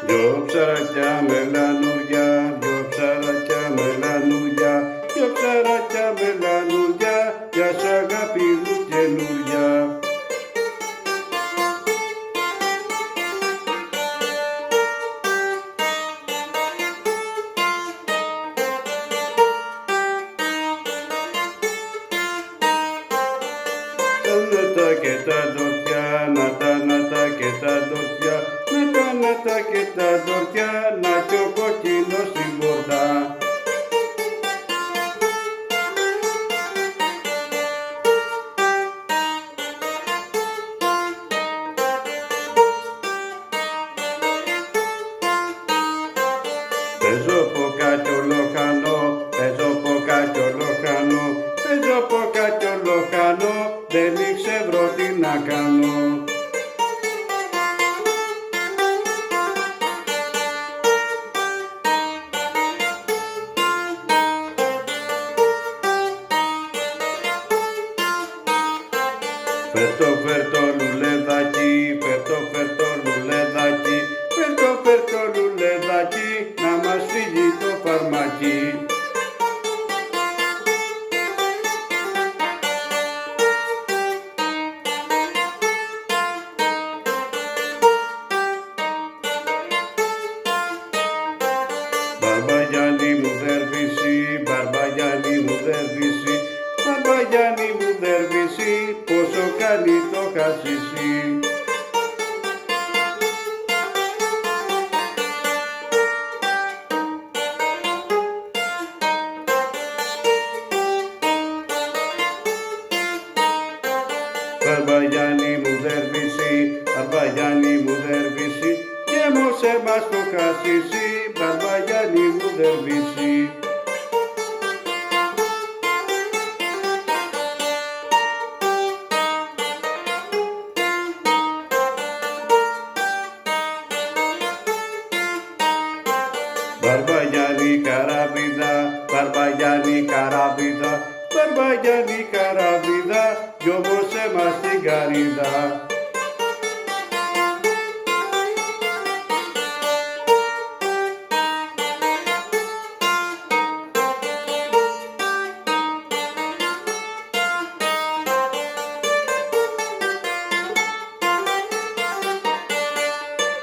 Δυο ψαράκια μελανουριά, δυο ψαράκια μελανουριά, δυο ψαράκια μελανουριά, για σ' αγάπη μου καινούρια. Να και τα ντορτιά, να τα και τα ντορτιά, να τα και τα ντορτιά, να κι ο κόκκινος στην πόρτα. Παίζω ποκάτσιο λοχανό, παίζω ποκάτσιο λοχανό, παίζω ποκάτσιο λοχανό, δεν ξέρω τι να κάνω. Φέρτο λουλεδάκι, φέρτο λουλεδάκι, φέρτο λουλεδάκι, να μας φύγει το φαρμακί. Μπαρμπαγιάννη μου δέρβηση, Μπαρμπαγιάννη μου δέρβηση, Μπαρμπαγιάννη μου δέρβηση, πόσο κάνει το χασίσι. Μπαρμπαγιάννη μου δέρβηση, Μπαρμπαγιάννη μου δέρβηση, γέμωσε μας το χασίσι, Μπαρμπαγιάννη μου δέρβηση. Μπαρμπαγιάννη καράβιδα, Μπαρμπαγιάννη καράβιδα, Μπαρμπαγιάννη